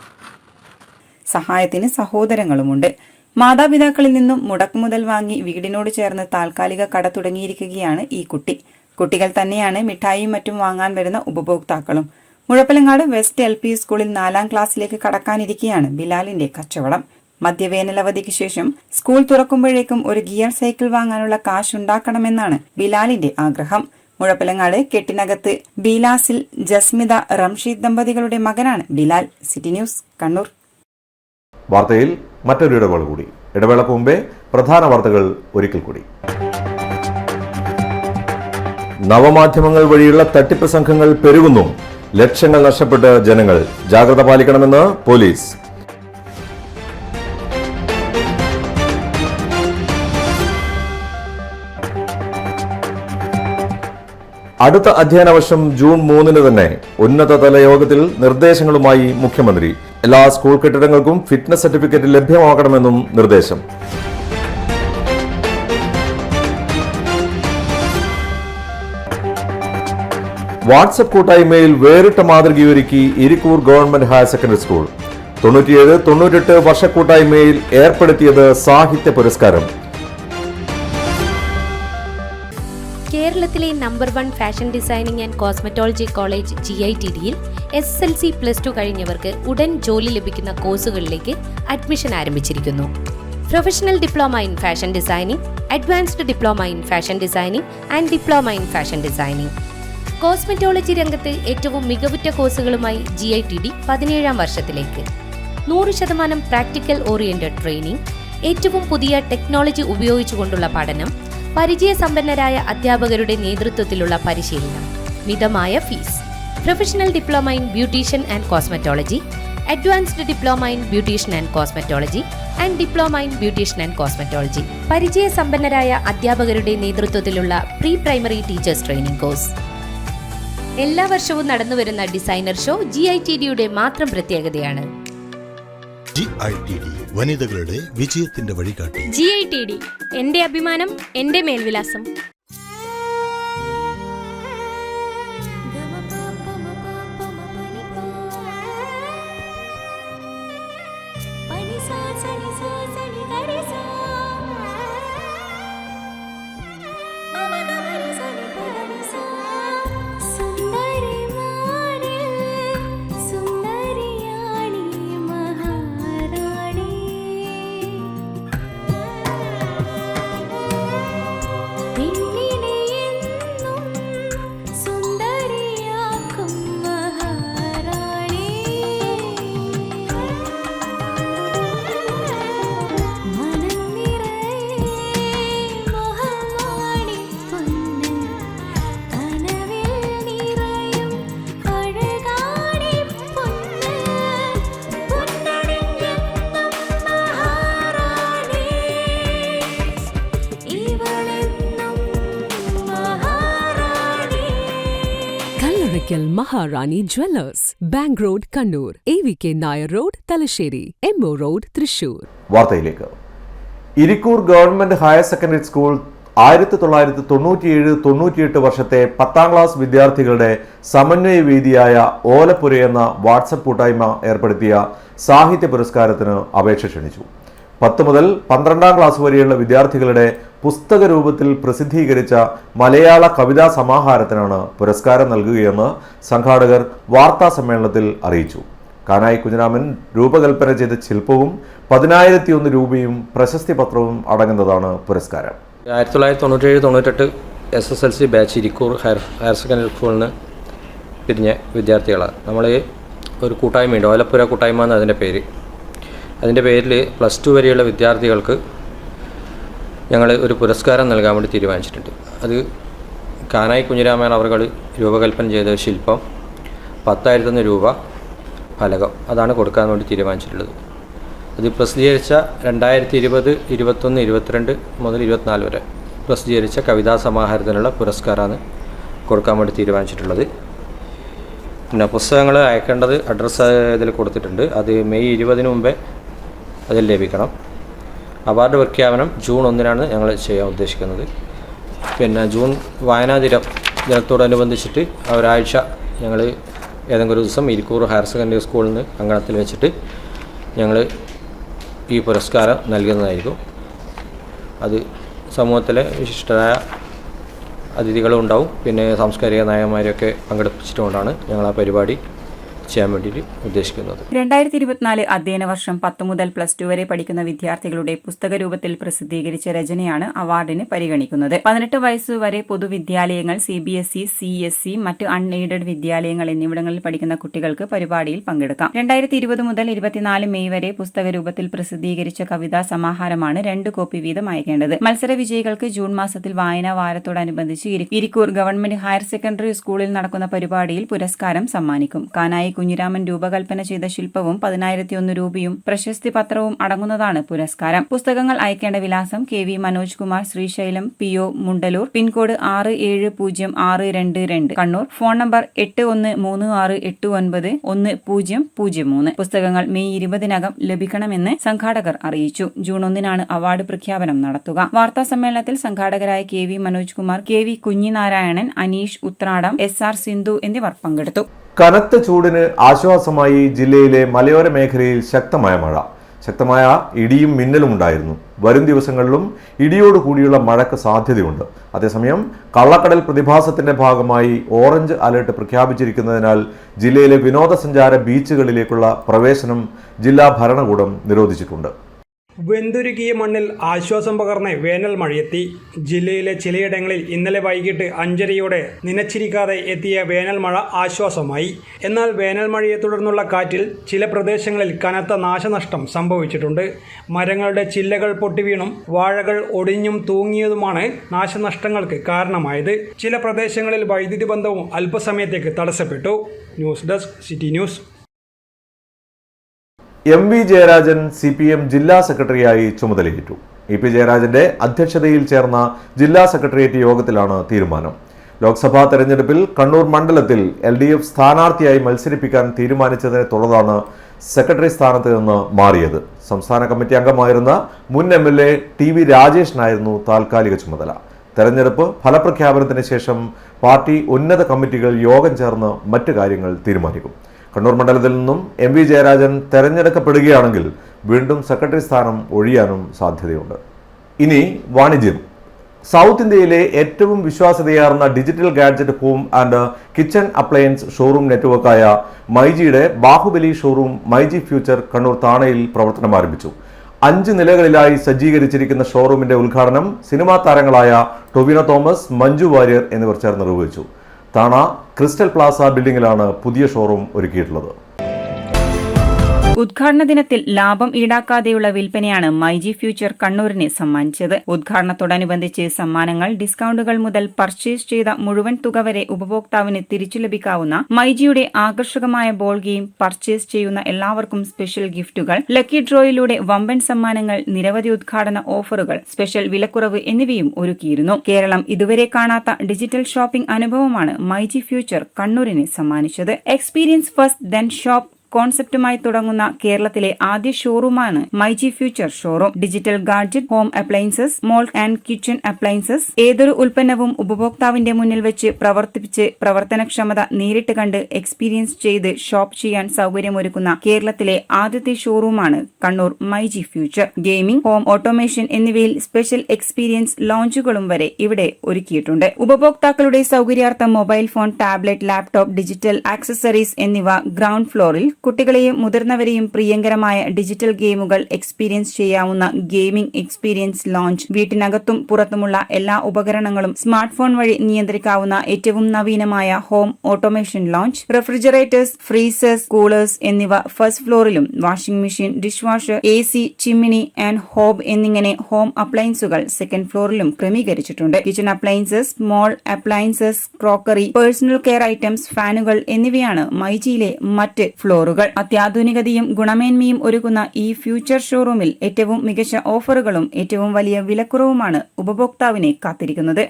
സഹായത്തിന് സഹോദരങ്ങളുമുണ്ട്. മാതാപിതാക്കളിൽ നിന്നും മുടക്കുമുതൽ വാങ്ങി വീടിനോട് ചേർന്ന് താൽക്കാലിക കട തുടങ്ങിയിരിക്കുകയാണ് ഈ കുട്ടി. കുട്ടികൾ തന്നെയാണ് മിഠായിയും മറ്റും വാങ്ങാൻ വരുന്ന ഉപഭോക്താക്കളും. മുഴപ്പിലങ്ങാട് വെസ്റ്റ് LP സ്കൂളിൽ 4ാം ക്ലാസ്സിലേക്ക് കടക്കാനിരിക്കെയാണ് ബിലാലിന്റെ കച്ചവടം. മധ്യവേനലവധിക്ക് ശേഷം സ്കൂൾ തുറക്കുമ്പോഴേക്കും ഒരു ഗിയർ സൈക്കിൾ വാങ്ങാനുള്ള കാശുണ്ടാക്കണമെന്നാണ് ബിലാലിന്റെ ആഗ്രഹം. മുഴപ്പിലങ്ങാട് കെട്ടിനകത്ത് ബീലാസിൽ ജസ്മിത റംഷീദ് ദമ്പതികളുടെ മകനാണ് ബിലാൽ. City news, Kannur. വാർത്തയിൽ മറ്റൊരു ഇടവേള കൂടി. ഇടവേളക്ക് മുമ്പേ പ്രധാന വാർത്തകൾ ഒരിക്കൽ കൂടി. നവമാധ്യമങ്ങൾ വഴിയുള്ള തട്ടിപ്പ് സംഘങ്ങൾ പെരുകുന്നു. ലക്ഷങ്ങൾ നഷ്ടപ്പെട്ട് ജനങ്ങൾ. ജാഗ്രത പാലിക്കണമെന്ന് പോലീസ്. അടുത്ത അധ്യയന വർഷം ജൂൺ 3 തന്നെ ഉന്നതതല യോഗത്തിൽ നിർദ്ദേശങ്ങളുമായി മുഖ്യമന്ത്രി. എല്ലാ സ്കൂൾ കെട്ടിടങ്ങൾക്കും ഫിറ്റ്നസ് സർട്ടിഫിക്കറ്റ് ലഭ്യമാക്കണമെന്നും നിർദ്ദേശം. വാട്സ്ആപ്പ് കൂട്ടായ്മയിൽ വേറിട്ട മാതൃകയൊരുക്കി Irikkur government higher secondary school. 97-98 വർഷ കൂട്ടായ്മയിൽ ഏർപ്പെടുത്തിയത് സാഹിത്യ പുരസ്കാരം. കേരളത്തിലെ number 1 fashion designing and cosmetology college GITDയിൽ SSLC+2 കഴിഞ്ഞവർക്ക് ഉടൻ ജോലി ലഭിക്കുന്ന കോഴ്സുകളിലേക്ക് അഡ്മിഷൻ ആരംഭിച്ചിരിക്കുന്നു. Professional diploma in fashion designing, advanced diploma in fashion designing and diploma in fashion designing. Cosmetology രംഗത്ത് ഏറ്റവും മികവുറ്റ കോഴ്സുകളുമായി GITD 17ാം വർഷത്തിലേക്ക്. 100% പ്രാക്ടിക്കൽ ഓറിയന്റഡ് ട്രെയിനിങ്, ഏറ്റവും പുതിയ ടെക്നോളജി ഉപയോഗിച്ചുകൊണ്ടുള്ള പഠനം, പരിചയസമ്പന്നരായ അധ്യാപകരുടെ നേതൃത്വത്തിലുള്ള പരിശീലനം, മിതമായ fees. Professional diploma in beautician and cosmetology, advanced diploma in beautician and cosmetology and diploma in beautician and cosmetology. പരിചയസമ്പന്നരായ അധ്യാപകരുടെ നേതൃത്വത്തിലുള്ള pre primary teachers training course. എല്ലാ വർഷവും നടന്നുവരുന്ന ഡിസൈനർ ഷോ GITDയുടെ മാത്രം പ്രത്യേകതയാണ്. GITD വനിതകളുടെ വിജയത്തിന്റെ വഴികാട്ടി. GITD എന്റെ അഭിമാനം, എന്റെ മേൽവിലാസം. Maharani Jewellers, Bank Road, Kannur, AVK Nair Road, Talasheri, MO Road, Thrissur. വാർത്തയിലേക്ക്. Irikkur government higher secondary school 1997-98 വർഷത്തെ 10ാം ക്ലാസ് വിദ്യാർത്ഥികളുടെ സമന്വയ വേദിയായ ഓലപ്പുര എന്ന വാട്സപ്പ് കൂട്ടായ്മ ഏർപ്പെടുത്തിയ സാഹിത്യ പുരസ്കാരത്തിന് അപേക്ഷ ക്ഷണിച്ചു. 10 മുതൽ 12ാം ക്ലാസ് വരെയുള്ള വിദ്യാർത്ഥികളുടെ പുസ്തക രൂപത്തിൽ പ്രസിദ്ധീകരിച്ച മലയാള കവിതാ സമാഹാരത്തിനാണ് പുരസ്കാരം നൽകുകയെന്ന് സംഘാടകർ വാർത്താ സമ്മേളനത്തിൽ അറിയിച്ചു. കാനായി കുഞ്ഞിരാമൻ രൂപകൽപ്പന ചെയ്ത ശില്പവും 10,001 രൂപയും പ്രശസ്തി പത്രവും അടങ്ങുന്നതാണ് പുരസ്കാരം. 1997-98 SSLC batch Irikkur higher secondary സ്കൂളിൽ നിന്ന് പിരിഞ്ഞ വിദ്യാർത്ഥികളാണ്. നമ്മൾ ഒരു കൂട്ടായ്മയുണ്ട്, ഓലപ്പുര കൂട്ടായ്മ എന്ന് അതിൻ്റെ പേര്. അതിൻ്റെ പേരിൽ +2 വരെയുള്ള വിദ്യാർത്ഥികൾക്ക് ഞങ്ങൾ ഒരു പുരസ്കാരം നൽകാൻ വേണ്ടി തീരുമാനിച്ചിട്ടുണ്ട്. അത് കാനായി കുഞ്ഞിരാമൻ അവർ രൂപകൽപ്പന ചെയ്ത ശില്പം, 10,001 രൂപ, ഫലകം, അതാണ് കൊടുക്കാൻ വേണ്ടി തീരുമാനിച്ചിട്ടുള്ളത്. അത് പ്രസിദ്ധീകരിച്ച 2020, 21, 22 മുതൽ 24 വരെ പ്രസിദ്ധീകരിച്ച കവിതാ സമാഹാരത്തിനുള്ള പുരസ്കാരമാണ് കൊടുക്കാൻ വേണ്ടി തീരുമാനിച്ചിട്ടുള്ളത്. പിന്നെ പുസ്തകങ്ങൾ അയക്കേണ്ടത് അഡ്രസ്സ് ഇതിൽ കൊടുത്തിട്ടുണ്ട്. അത് മെയ് 20 മുമ്പേ അതിൽ ലഭിക്കണം. അവാർഡ് പ്രഖ്യാപനം ജൂൺ 1 ഞങ്ങൾ ചെയ്യാൻ ഉദ്ദേശിക്കുന്നത്. പിന്നെ ജൂൺ വായനാ ദിനത്തോടനുബന്ധിച്ചിട്ട് ഒരാഴ്ച ഞങ്ങൾ ഏതെങ്കിലും ഒരു ദിവസം ഇരിക്കൂർ ഹയർ സെക്കൻഡറി സ്കൂളിൽ നിന്ന് അങ്കണത്തിൽ വെച്ചിട്ട് ഞങ്ങൾ ഈ പുരസ്കാരം നൽകുന്നതായിരിക്കും. അത് സമൂഹത്തിലെ വിശിഷ്ടരായ അതിഥികളും ഉണ്ടാവും. പിന്നെ സാംസ്കാരിക നായകന്മാരെയൊക്കെ പങ്കെടുപ്പിച്ചിട്ടുകൊണ്ടാണ് ഞങ്ങൾ ആ പരിപാടി ചെയ്യാൻ വേണ്ടിയിട്ട് ഉദ്ദേശിക്കുന്നത്. 2024 അധ്യയന വർഷം 10 മുതൽ +2 വരെ പഠിക്കുന്ന വിദ്യാർത്ഥികളുടെ പുസ്തക രൂപത്തിൽ പ്രസിദ്ധീകരിച്ച രചനയാണ് അവാർഡിന് പരിഗണിക്കുന്നത്. 18 വയസ്സുവരെ പൊതുവിദ്യാലയങ്ങൾ, CBSE, CSE, മറ്റ് അൺഎയ്ഡഡ് വിദ്യാലയങ്ങൾ എന്നിവിടങ്ങളിൽ പഠിക്കുന്ന കുട്ടികൾക്ക് പരിപാടിയിൽ പങ്കെടുക്കാം. 2020 മുതൽ 24 മെയ് വരെ പുസ്തക രൂപത്തിൽ പ്രസിദ്ധീകരിച്ച കവിതാ സമാഹാരമാണ് 2 കോപ്പി വീതം അയക്കേണ്ടത്. മത്സര വിജയികൾക്ക് ജൂൺ മാസത്തിൽ വായനാ വാരത്തോടനുബന്ധിച്ച് ഇരിക്കൂർ ഗവൺമെന്റ് ഹയർ സെക്കൻഡറി സ്കൂളിൽ നടക്കുന്ന പരിപാടിയിൽ പുരസ്കാരം സമ്മാനിക്കും. കാനായി കുഞ്ഞിരാമൻ രൂപകൽപ്പന ചെയ്ത ശില്പവും 10,001 രൂപയും പ്രശസ്തി പത്രവും അടങ്ങുന്നതാണ് പുരസ്കാരം. പുസ്തകങ്ങൾ അയക്കേണ്ട വിലാസം KV Manoj Kumar, Sreesailam, PO Mundalur, pincode 670,622, Kannur. Phone number 8136891003. പുസ്തകങ്ങൾ മെയ് 20 ലഭിക്കണമെന്ന് സംഘാടകർ അറിയിച്ചു. ജൂൺ 1 അവാർഡ് പ്രഖ്യാപനം നടത്തുക. വാർത്താ സമ്മേളനത്തിൽ സംഘാടകരായ KV Manoj Kumar, KV Kunhinarayanan, Aneesh Uthradam, SR Sindhu എന്നിവർ പങ്കെടുത്തു. കനത്ത ചൂടിന് ആശ്വാസമായി ജില്ലയിലെ മലയോര മേഖലയിൽ ശക്തമായ മഴ. ശക്തമായ ഇടിയും മിന്നലും ഉണ്ടായിരുന്നു. വരും ദിവസങ്ങളിലും ഇടിയോട് കൂടിയുള്ള മഴയ്ക്ക് സാധ്യതയുണ്ട്. അതേസമയം കള്ളക്കടൽ പ്രതിഭാസത്തിന്റെ ഭാഗമായി ഓറഞ്ച് അലർട്ട് പ്രഖ്യാപിച്ചിരിക്കുന്നതിനാൽ ജില്ലയിലെ വിനോദസഞ്ചാര ബീച്ചുകളിലേക്കുള്ള പ്രവേശനം ജില്ലാ ഭരണകൂടം നിരോധിച്ചിട്ടുണ്ട്. വെന്തുരുകിയ മണ്ണിൽ ആശ്വാസം പകർന്ന് വേനൽ മഴയെത്തി. ജില്ലയിലെ ചിലയിടങ്ങളിൽ ഇന്നലെ വൈകിട്ട് 5:30 നനച്ചിരിക്കാതെ എത്തിയ വേനൽ മഴ ആശ്വാസമായി. എന്നാൽ വേനൽ മഴയെ തുടർന്നുള്ള കാറ്റിൽ ചില പ്രദേശങ്ങളിൽ കനത്ത നാശനഷ്ടം സംഭവിച്ചിട്ടുണ്ട്. മരങ്ങളുടെ ചില്ലകൾ പൊട്ടിവീണും വാഴകൾ ഒടിഞ്ഞും തൂങ്ങിയതുമാണ് നാശനഷ്ടങ്ങൾക്ക് കാരണമായത്. ചില പ്രദേശങ്ങളിൽ വൈദ്യുതി ബന്ധവും അല്പസമയത്തേക്ക് തടസ്സപ്പെട്ടു. News desk city news. MV Jayarajan CPM ജില്ലാ സെക്രട്ടറിയായി ചുമതലയേറ്റു. EP ജയരാജന്റെ അധ്യക്ഷതയിൽ ചേർന്ന ജില്ലാ സെക്രട്ടേറിയറ്റ് യോഗത്തിലാണ് തീരുമാനം. ലോക്സഭാ തെരഞ്ഞെടുപ്പിൽ കണ്ണൂർ മണ്ഡലത്തിൽ LDF സ്ഥാനാർത്ഥിയായി മത്സരിപ്പിക്കാൻ തീരുമാനിച്ചതിനെ തുടർന്നാണ് സെക്രട്ടറി സ്ഥാനത്ത് നിന്ന് മാറിയത്. സംസ്ഥാന കമ്മിറ്റി അംഗമായിരുന്ന മുൻ MLA TV രാജേഷിനായിരുന്നു താൽക്കാലിക ചുമതല. തെരഞ്ഞെടുപ്പ് ഫലപ്രഖ്യാപനത്തിന് ശേഷം പാർട്ടി ഉന്നത കമ്മിറ്റികൾ യോഗം ചേർന്ന് മറ്റു കാര്യങ്ങൾ തീരുമാനിക്കും. കണ്ണൂർ മണ്ഡലത്തിൽ നിന്നും MV ജയരാജൻ തെരഞ്ഞെടുക്കപ്പെടുകയാണെങ്കിൽ വീണ്ടും സെക്രട്ടറി സ്ഥാനം ഒഴിയാനും സാധ്യതയുണ്ട്. ഇനി വാണിജ്യം. സൗത്ത് ഇന്ത്യയിലെ ഏറ്റവും വിശ്വാസ്യതയാർന്ന digital gadget home and kitchen appliance showroom നെറ്റ്വർക്കായ മൈജിയുടെ ബാഹുബലി ഷോറൂം മൈജി ഫ്യൂച്ചർ കണ്ണൂർ താണയിൽ പ്രവർത്തനം ആരംഭിച്ചു. 5 നിലകളിലായി സജ്ജീകരിച്ചിരിക്കുന്ന ഷോറൂമിന്റെ ഉദ്ഘാടനം സിനിമാ താരങ്ങളായ ടൊവിനോ തോമസ്, മഞ്ജു വാര്യർ എന്നിവർ ചേർന്ന് നിർവഹിച്ചു. താണ ക്രിസ്റ്റൽ പ്ലാസ ബിൽഡിംഗിലാണ് പുതിയ ഷോറൂം ഒരുക്കിയിട്ടുള്ളത്. ഉദ്ഘാടന ദിനത്തിൽ ലാഭം ഈടാക്കാതെയുള്ള വിൽപ്പനയാണ് മൈജി ഫ്യൂച്ചർ കണ്ണൂരിനെ സമ്മാനിച്ചത്. ഉദ്ഘാടനത്തോടനുബന്ധിച്ച് സമ്മാനങ്ങൾ, ഡിസ്കൗണ്ടുകൾ മുതൽ പർച്ചേസ് ചെയ്ത മുഴുവൻ തുക വരെ ഉപഭോക്താവിന് തിരിച്ചു ലഭിക്കാവുന്ന മൈജിയുടെ ആകർഷകമായ ബോൾ ഗെയിം, പർച്ചേസ് ചെയ്യുന്ന എല്ലാവർക്കും സ്പെഷ്യൽ ഗിഫ്റ്റുകൾ, ലക്കി ഡ്രോയിലൂടെ വമ്പൻ സമ്മാനങ്ങൾ, നിരവധി ഉദ്ഘാടന ഓഫറുകൾ, സ്പെഷ്യൽ വിലക്കുറവ് എന്നിവയും ഒരുക്കിയിരുന്നു. കേരളം ഇതുവരെ കാണാത്ത ഡിജിറ്റൽ ഷോപ്പിംഗ് അനുഭവമാണ് മൈജി ഫ്യൂച്ചർ കണ്ണൂരിനെ സമ്മാനിച്ചത്. എക്സ്പീരിയൻസ് ഫസ്റ്റ് ദെൻ ഷോപ്പ് കോൺസെപ്റ്റുമായി തുടങ്ങുന്ന കേരളത്തിലെ ആദ്യ ഷോറൂമാണ് myG future showroom. Digital gadget, home appliances, small and kitchen appliances, ഏതൊരു ഉൽപ്പന്നവും ഉപഭോക്താവിന്റെ മുന്നിൽ വെച്ച് പ്രവർത്തിപ്പിച്ച് പ്രവർത്തനക്ഷമത നേരിട്ട് കണ്ട് എക്സ്പീരിയൻസ് ചെയ്ത് ഷോപ്പ് ചെയ്യാൻ സൗകര്യമൊരുക്കുന്ന കേരളത്തിലെ ആദ്യത്തെ ഷോറൂമാണ് Kannur myG future. Gaming, home automation എന്നിവയിൽ സ്പെഷ്യൽ എക്സ്പീരിയൻസ് ലോഞ്ചുകളും വരെ ഇവിടെ ഒരുക്കിയിട്ടുണ്ട്. ഉപഭോക്താക്കളുടെ സൗകര്യാർത്ഥം mobile phone, tablet, laptop, digital accessories എന്നിവ ഗ്രൗണ്ട് ഫ്ലോറിൽ കുട്ടികളെയും മുതിർന്നവരെയും പ്രിയങ്കരമായ ഡിജിറ്റൽ ഗെയിമുകൾ എക്സ്പീരിയൻസ് ചെയ്യാവുന്ന ഗെയിമിംഗ് എക്സ്പീരിയൻസ് ലോഞ്ച്, വീട്ടിനകത്തും പുറത്തുമുള്ള എല്ലാ ഉപകരണങ്ങളും സ്മാർട്ട് ഫോൺ വഴി നിയന്ത്രിക്കാവുന്ന ഏറ്റവും നവീനമായ home automation lounge, refrigerators, freezers, coolers എന്നിവ ഫസ്റ്റ് ഫ്ലോറിലും, washing machine, dish washer, AC, chimney and hob എന്നിങ്ങനെ ഹോം അപ്ലയൻസുകൾ സെക്കൻഡ് ഫ്ലോറിലും ക്രമീകരിച്ചിട്ടുണ്ട്. Kitchen appliances, small appliances, crockery, personal care items, ഫാനുകൾ എന്നിവയാണ് മൈജിയിലെ മറ്റ് ഫ്ലോറുകൾ. അത്യാധുനികതയും ഗുണമേന്മയും ഒരുക്കുന്ന ഈ ഫ്യൂച്ചർ ഷോറൂമിൽ ഏറ്റവും മികച്ച ഓഫറുകളും ഏറ്റവും വലിയ വിലക്കുറവുമാണ് ഉപഭോക്താവിനെ കാത്തിരിക്കുന്നത്.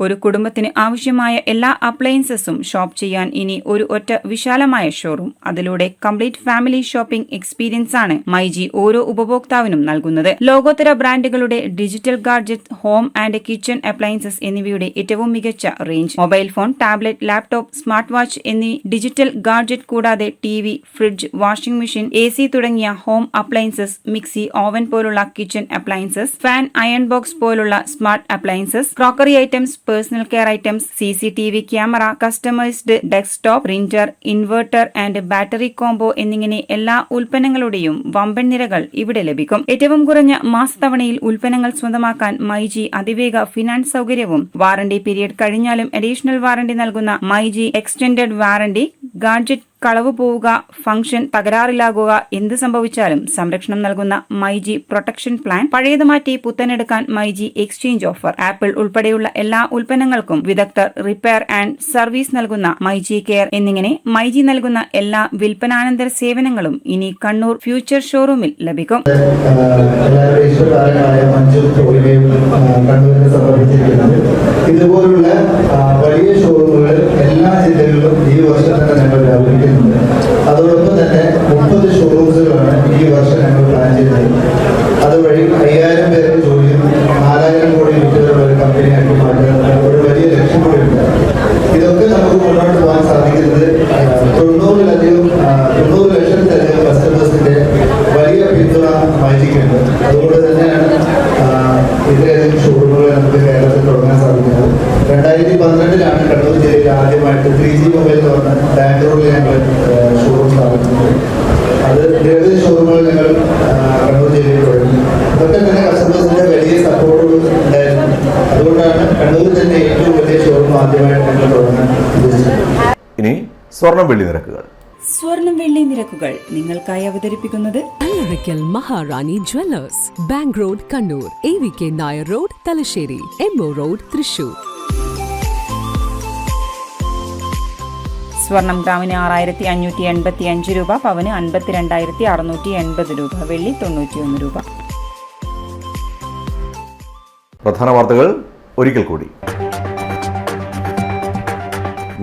ഒരു കുടുംബത്തിന് ആവശ്യമായ എല്ലാ അപ്ലയൻസസും ഷോപ്പ് ചെയ്യാൻ ഇനി ഒരു ഒറ്റ വിശാലമായ ഷോറൂം. അതിലൂടെ കംപ്ലീറ്റ് ഫാമിലി ഷോപ്പിംഗ് എക്സ്പീരിയൻസ് ആണ് മൈജി ഓരോ ഉപഭോക്താവിനും നൽകുന്നത്. ലോകോത്തര ബ്രാൻഡുകളുടെ digital gadget, home and kitchen appliances എന്നിവയുടെ ഏറ്റവും മികച്ച range, mobile phone, tablet, laptop, smart watch എന്നീ ഡിജിറ്റൽ ഗാഡ്ജറ്റ് കൂടാതെ TV, fridge, washing machine, AC തുടങ്ങിയ ഹോം അപ്ലയൻസസ്, മിക്സി, ഓവൻ പോലുള്ള kitchen appliances, fan, iron box പോലുള്ള smart appliances, crockery items, personal care items, CCTV camera, customised desktop, printer, inverter and battery combo എന്നിങ്ങനെ എല്ലാ ഉൽപ്പന്നങ്ങളുടെയും വമ്പൻ നിരകൾ ഇവിടെ ലഭിക്കും. ഏറ്റവും കുറഞ്ഞ മാസത്തവണയിൽ ഉൽപ്പന്നങ്ങൾ സ്വന്തമാക്കാൻ മൈജി അതിവേഗ ഫിനാൻസ് സൗകര്യവും, വാറണ്ടി പീരിയഡ് കഴിഞ്ഞാലും അഡീഷണൽ വാറണ്ടി നൽകുന്ന മൈജി എക്സ്റ്റൻഡഡ് വാറണ്ടി, ഗാഡ്ജറ്റ് കളവ് പോവുക, ഫംഗ്ഷൻ തകരാറിലാകുക, എന്ത് സംഭവിച്ചാലും സംരക്ഷണം നൽകുന്ന മൈജി പ്രൊട്ടക്ഷൻ പ്ലാൻ, പഴയത് മാറ്റി പുത്തനെടുക്കാൻ മൈജി എക്സ്ചേഞ്ച് ഓഫർ, ആപ്പിൾ ഉൾപ്പെടെയുള്ള എല്ലാ ഉൽപ്പന്നങ്ങൾക്കും വിദഗ്ധർ റിപ്പയർ ആൻഡ് സർവീസ് നൽകുന്ന മൈജി കെയർ എന്നിങ്ങനെ മൈജി നൽകുന്ന എല്ലാ വിൽപ്പനാനന്തര സേവനങ്ങളും ഇനി കണ്ണൂർ ഫ്യൂച്ചർ ഷോറൂമിൽ ലഭിക്കും. ഇതുപോലുള്ള വലിയ ഷോറൂമുകൾ എല്ലാ ജില്ലകളിലും ഈ വർഷം തന്നെ ഞങ്ങൾ വ്യാപരിക്കുന്നുണ്ട്. അതോടൊപ്പം തന്നെ 30 ഷോറൂംസുകളാണ് ഈ വർഷം ഞങ്ങൾ പ്ലാൻ ചെയ്യുന്നത്. അതുവഴി 5000 പേർക്ക് ജോലിയും 4000 കോടി ലിറ്ററുള്ള ഒരു കമ്പനിയാക്കി മാറ്റുന്ന ഒരു വലിയ ലക്ഷ്യം കൂടിയുണ്ട്. ഇതൊക്കെ നമുക്ക് മുന്നോട്ട് പോകാൻ സാധിക്കുന്നത് 90 ലക്ഷത്തിലധികം കസ്റ്റമേഴ്സിന്റെ വലിയ പിന്തുണ മൈജിക്കുണ്ട്. അതുകൊണ്ട് തന്നെയാണ് ഇത്രയധികം ഷോറൂമുകൾ നമുക്ക് കേരളത്തിൽ തുടങ്ങാൻ സാധിക്കുന്നത്. 2012 കണ്ണൂർ ജില്ലയിൽ ആദ്യമായിട്ട് 3G മൊബൈൽ എന്ന് പറഞ്ഞ ബാംഗ്ലൂരിൽ ഞങ്ങൾ ഷോറൂം സ്ഥാപിക്കുന്നത്. അത് നിരവധി ഷോറൂമുകൾ ഞങ്ങൾ കണ്ണൂർ ജില്ലയിൽ തുടങ്ങി. അതൊക്കെ തന്നെ കസ്റ്റമേഴ്സിന്റെ വലിയ സപ്പോർട്ട് ഉണ്ടായിരുന്നു. അതുകൊണ്ടാണ് കണ്ണൂരിൽ തന്നെ ഏറ്റവും വലിയ ഷോറൂം ആദ്യമായിട്ട് ഞങ്ങൾ തുടങ്ങാൻ ഉദ്ദേശിച്ചത്. ഇനി സ്വർണം വെള്ളി നിരക്കുകൾ. സ്വർണം വെള്ളി നിരക്കുകൾ നിങ്ങൾക്കായി അവതരിപ്പിക്കുന്നത് Allarakkal Maharani jewellers, bank road Kannur, AVK Nair road Thalassery, MO road Thrissur. സ്വർണം ഗ്രാമിന് 6585 രൂപ, പവന് 52,680 രൂപ, വെള്ളി 91 രൂപ. പ്രധാന വാർത്തകൾ ഒരിക്കൽ കൂടി.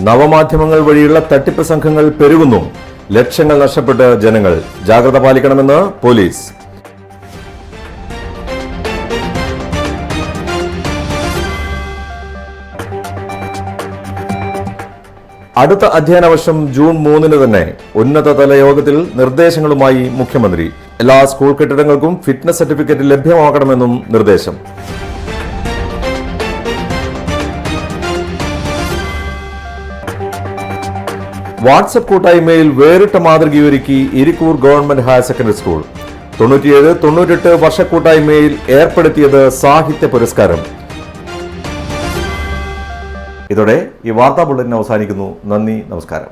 നവമാധ്യമങ്ങൾ വഴിയുള്ള തട്ടിപ്പ് സംഘങ്ങൾ പെരുകുന്നു. ലക്ഷങ്ങൾ നഷ്ടപ്പെട്ട് ജനങ്ങൾ. ജാഗ്രത പാലിക്കണമെന്ന് പോലീസ്. അടുത്ത അധ്യയന വർഷം ജൂൺ 3 തന്നെ ഉന്നതതല യോഗത്തിൽ നിർദ്ദേശങ്ങളുമായി മുഖ്യമന്ത്രി. എല്ലാ സ്കൂൾ കെട്ടിടങ്ങൾക്കും ഫിറ്റ്നസ് സർട്ടിഫിക്കറ്റ് ലഭ്യമാക്കണമെന്നും നിർദ്ദേശം. വാട്സ്ആപ്പ് കൂട്ടായ്മയിൽ വേറിട്ട മാതൃകയൊരുക്കി Irikkur government higher secondary school. 97-98 വർഷ കൂട്ടായ്മയിൽ ഏർപ്പെടുത്തിയത് സാഹിത്യ പുരസ്കാരം. ഇതോടെ ഈ വാർത്താ ബുള്ളറ്റിൻ അവസാനിക്കുന്നു. നന്ദി, നമസ്കാരം.